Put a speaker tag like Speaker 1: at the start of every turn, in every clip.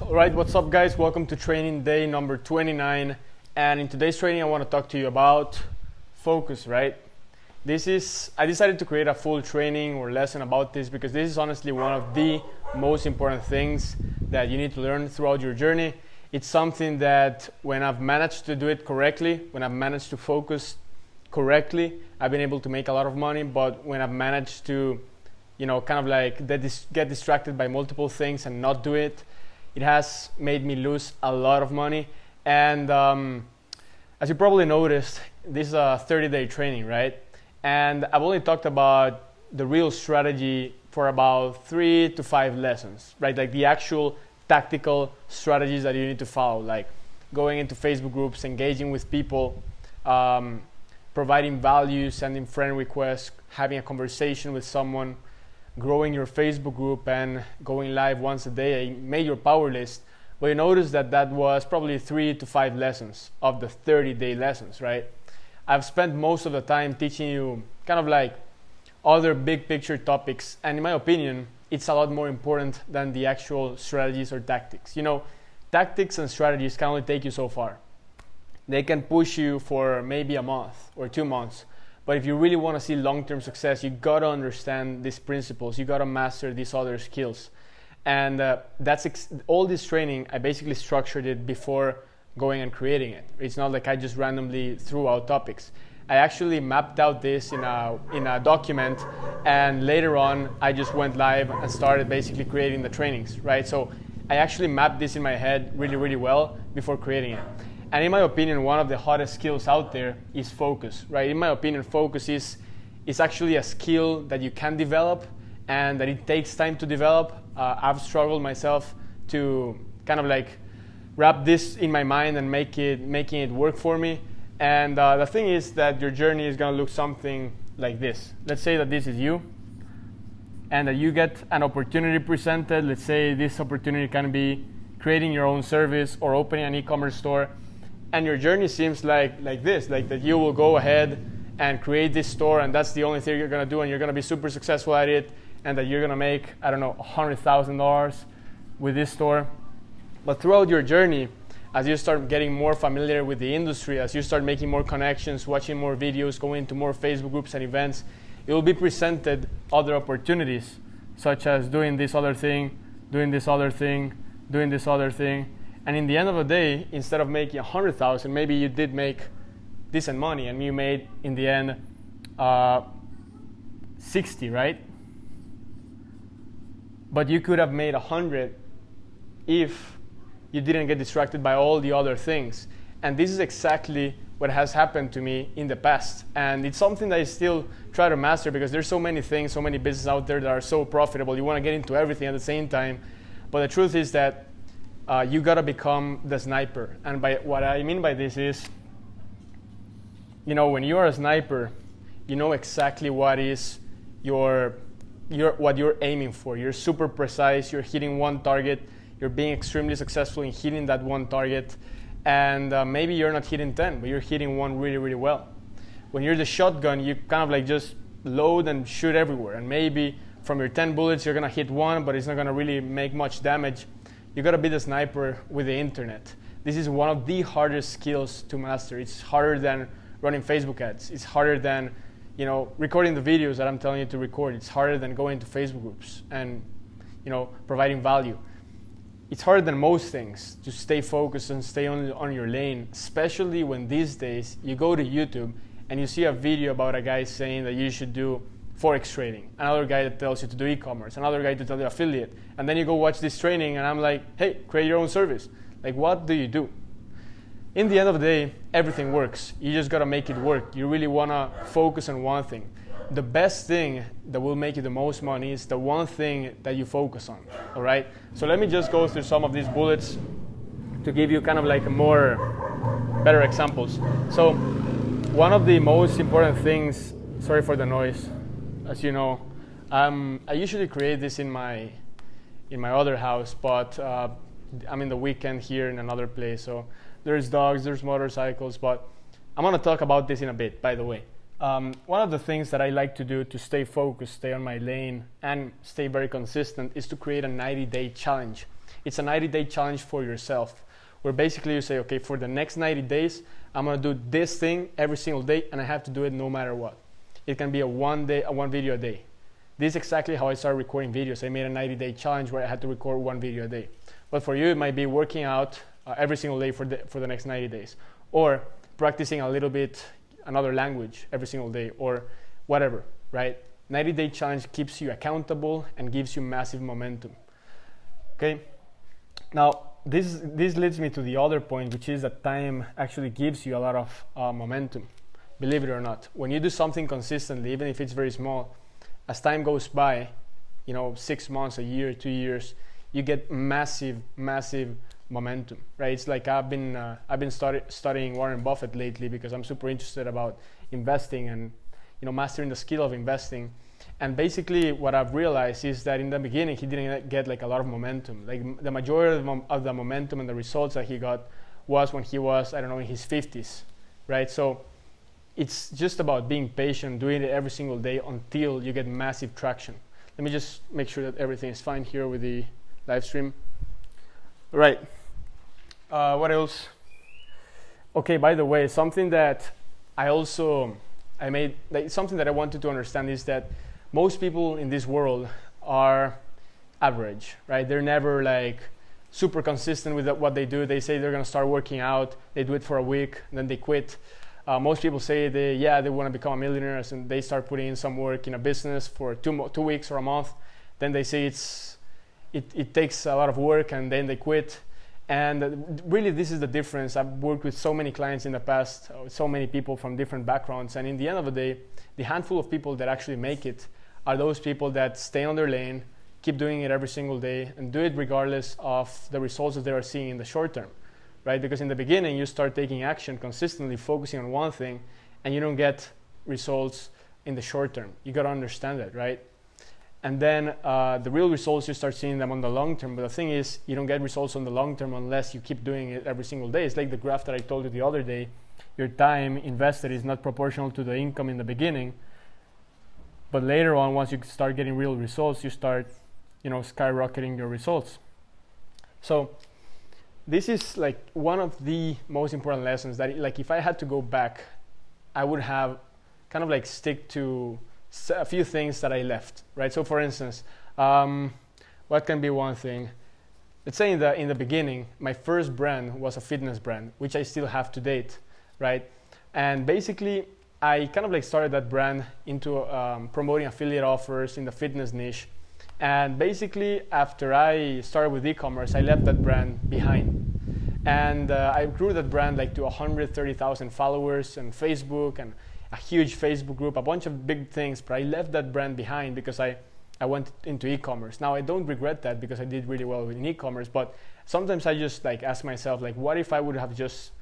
Speaker 1: Alright, what's up guys? Welcome to training day number 29, and in today's training I want to talk to you about focus, right? I decided to create a full training or lesson about this because this is honestly one of the most important things that you need to learn throughout your journey. It's something that when I've managed to do it correctly, when I've managed to focus correctly, I've been able to make a lot of money. But when I've managed to, kind of like get distracted by multiple things and not do it, it has made me lose a lot of money. And as you probably noticed, this is a 30-day training, right? And I've only talked about the real strategy for about 3 to 5 lessons, right? Like the actual tactical strategies that you need to follow, like going into Facebook groups, engaging with people, providing value, sending friend requests, having a conversation with someone, growing your Facebook group, and going live once a day. I made your power list, but you notice that was probably 3 to 5 lessons of the 30-day lessons, right? I've spent most of the time teaching you kind of like other big picture topics, and in my opinion, it's a lot more important than the actual strategies or tactics. Tactics and strategies can only take you so far. They can push you for maybe a month or 2 months. But if you really want to see long-term success, you got to understand these principles. You got to master these other skills. And all this training, I basically structured it before going and creating it. It's not like I just randomly threw out topics. I actually mapped out this in a document, and later on, I just went live and started basically creating the trainings, right? So I actually mapped this in my head really, really well before creating it. And in my opinion, one of the hottest skills out there is focus, right? In my opinion, focus is actually a skill that you can develop and that it takes time to develop. I've struggled myself to kind of like wrap this in my mind and making it work for me. And the thing is that your journey is going to look something like this. Let's say that this is you and that you get an opportunity presented. Let's say this opportunity can be creating your own service or opening an e-commerce store. And your journey seems like this, like that you will go ahead and create this store, and that's the only thing you're going to do, and you're going to be super successful at it, and that you're going to make, I don't know, $100,000 with this store. But throughout your journey, as you start getting more familiar with the industry, as you start making more connections, watching more videos, going to more Facebook groups and events, it will be presented other opportunities, such as doing this other thing, doing this other thing, doing this other thing. And in the end of the day, instead of making 100,000, maybe you did make decent money, and you made in the end 60, right? But you could have made 100 if you didn't get distracted by all the other things. And this is exactly what has happened to me in the past. And it's something that I still try to master because there's so many things, so many businesses out there that are so profitable. You want to get into everything at the same time. But the truth is that you gotta become the sniper. And by what I mean by this is, when you are a sniper, you know exactly what is what you're aiming for. You're super precise. You're hitting one target. You're being extremely successful in hitting that one target. And maybe you're not hitting 10, but you're hitting one really, really well. When you're the shotgun, you kind of like just load and shoot everywhere. And maybe from your 10 bullets, you're gonna hit one, but it's not gonna really make much damage. You gotta be the sniper with the internet. This is one of the hardest skills to master. It's harder than running Facebook ads. It's harder than, recording the videos that I'm telling you to record. It's harder than going to Facebook groups and, providing value. It's harder than most things to stay focused and stay on your lane, especially when these days you go to YouTube and you see a video about a guy saying that you should do Forex trading, another guy that tells you to do e-commerce, another guy to tell you affiliate, and then you go watch this training and I'm like, hey, create your own service. Like, what do you do? In the end of the day, everything works. You just gotta make it work. You really wanna focus on one thing. The best thing that will make you the most money is the one thing that you focus on, all right? So let me just go through some of these bullets to give you kind of like better examples. So one of the most important things, sorry for the noise, as you know, I usually create this in my other house, but I'm in the weekend here in another place. So there's dogs, there's motorcycles, but I'm gonna talk about this in a bit, by the way. One of the things that I like to do to stay focused, stay on my lane, and stay very consistent is to create a 90-day challenge. It's a 90-day challenge for yourself, where basically you say, okay, for the next 90 days, I'm gonna do this thing every single day, and I have to do it no matter what. It can be a one video a day. This is exactly how I started recording videos. I made a 90-day challenge where I had to record one video a day. But for you, it might be working out every single day for the next 90 days, or practicing a little bit another language every single day, or whatever, right? 90-day challenge keeps you accountable and gives you massive momentum. Okay. Now, this leads me to the other point, which is that time actually gives you a lot of momentum. Believe it or not, when you do something consistently, even if it's very small, as time goes by, 6 months, a year, 2 years, you get massive momentum, right? It's like I've been studying Warren Buffett lately because I'm super interested about investing and mastering the skill of investing. And basically what I've realized is that in the beginning he didn't get like a lot of momentum. Like the majority of the momentum and the results that he got was when he was, I don't know, in his 50s, right? So it's just about being patient, doing it every single day until you get massive traction. Let me just make sure that everything is fine here with the live stream. Right. What else? Okay, by the way, something that something that I wanted to understand is that most people in this world are average, right? They're never like super consistent with what they do. They say they're going to start working out, they do it for a week, and then they quit. Most people say they want to become a millionaire, and they start putting in some work in a business for 2 weeks or a month. Then they say it takes a lot of work, and then they quit. And really, this is the difference. I've worked with so many clients in the past, so many people from different backgrounds, and in the end of the day, the handful of people that actually make it are those people that stay on their lane, keep doing it every single day, and do it regardless of the results that they are seeing in the short term, right? Because in the beginning, you start taking action consistently, focusing on one thing, and you don't get results in the short term. You got to understand that, right? And then the real results, you start seeing them on the long term. But the thing is, you don't get results on the long term unless you keep doing it every single day. It's like the graph that I told you the other day. Your time invested is not proportional to the income in the beginning. But later on, once you start getting real results, you start, skyrocketing your results. So this is like one of the most important lessons that, like, if I had to go back, I would have kind of like stick to a few things that I left, right? So for instance, what can be one thing? Let's say in the beginning, my first brand was a fitness brand, which I still have to date, right? And basically, I kind of like started that brand into promoting affiliate offers in the fitness niche. And basically, after I started with e-commerce, I left that brand behind. And I grew that brand like to 130,000 followers on Facebook and a huge Facebook group, a bunch of big things, but I left that brand behind because I went into e-commerce. Now, I don't regret that because I did really well in e-commerce, but sometimes I just like ask myself, like, what if I would have just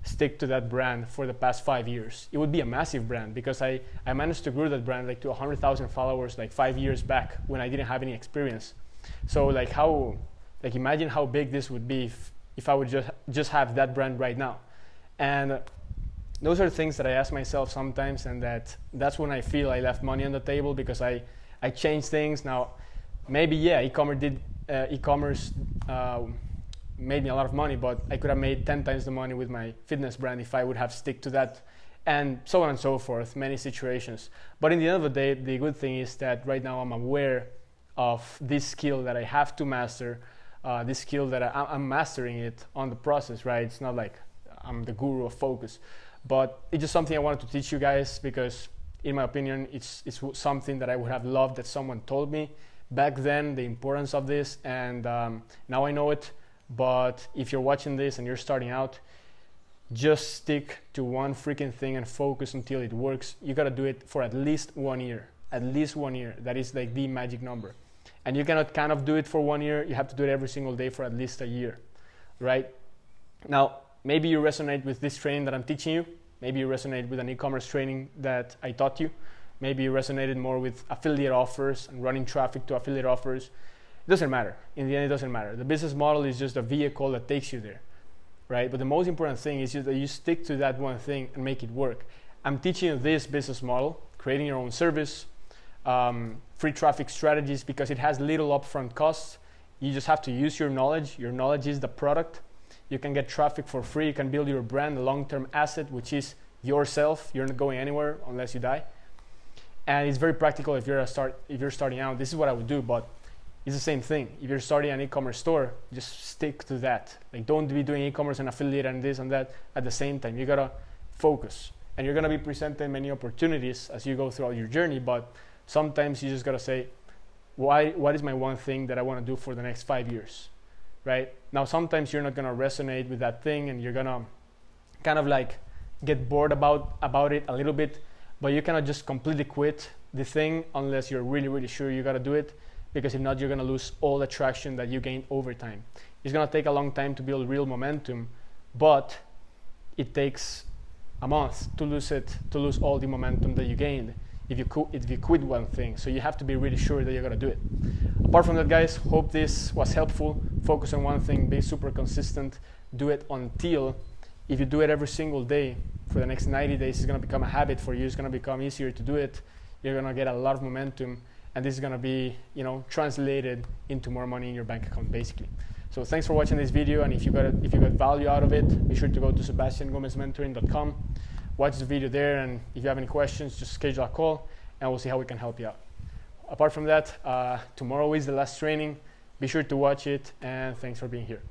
Speaker 1: stick to that brand for the past 5 years? It would be a massive brand because I managed to grow that brand like to 100,000 followers like 5 years back when I didn't have any experience. So imagine how big this would be if I would just have that brand right now. And those are things that I ask myself sometimes, and that's when I feel I left money on the table because I changed things. Now, maybe e-commerce made me a lot of money, but I could have made 10 times the money with my fitness brand if I would have stick to that, and so on and so forth, many situations. But in the end of the day, the good thing is that right now I'm aware of this skill that I have to master, this skill that I'm mastering it on the process, right? It's not like I'm the guru of focus, but it's just something I wanted to teach you guys because in my opinion, it's something that I would have loved that someone told me back then, the importance of this, and now I know it. But if you're watching this and you're starting out, just stick to one freaking thing and focus until it works. You got to do it for at least 1 year. At least 1 year. That is like the magic number. And you cannot kind of do it for 1 year. You have to do it every single day for at least a year, right? Now, maybe you resonate with this training that I'm teaching you. Maybe you resonate with an e-commerce training that I taught you. Maybe you resonated more with affiliate offers and running traffic to affiliate offers. It doesn't matter. In the end, it doesn't matter. The business model is just a vehicle that takes you there, right? But the most important thing is just that you stick to that one thing and make it work. I'm teaching you this business model, creating your own service, free traffic strategies, because it has little upfront costs You just have to use your knowledge. Your knowledge is the product. You can get traffic for free. You can build your brand, a long-term asset, which is yourself. You're not going anywhere unless you die. And it's very practical if you're starting out. This is what I would do, but it's the same thing. If you're starting an e-commerce store, just stick to that. Like, don't be doing e-commerce and affiliate and this and that at the same time. You gotta focus, and you're gonna be presented many opportunities as you go throughout your journey. But sometimes you just gotta say, what is my one thing that I want to do for the next 5 years, right? Now, sometimes you're not gonna resonate with that thing, and you're gonna kind of like get bored about it a little bit. But you cannot just completely quit the thing unless you're really, really sure you gotta do it. Because if not, you're gonna lose all the traction that you gained over time. It's gonna take a long time to build real momentum, but it takes a month to lose all the momentum that you gained if you quit one thing. So you have to be really sure that you're gonna do it. Apart from that, guys, hope this was helpful. Focus on one thing, be super consistent, do it until, if you do it every single day for the next 90 days, it's gonna become a habit for you. It's gonna become easier to do it. You're gonna get a lot of momentum, and this is gonna be, translated into more money in your bank account, basically. So thanks for watching this video, and if you got value out of it, be sure to go to sebastiangomezmentoring.com, watch the video there, and if you have any questions, just schedule a call, and we'll see how we can help you out. Apart from that, tomorrow is the last training. Be sure to watch it, and thanks for being here.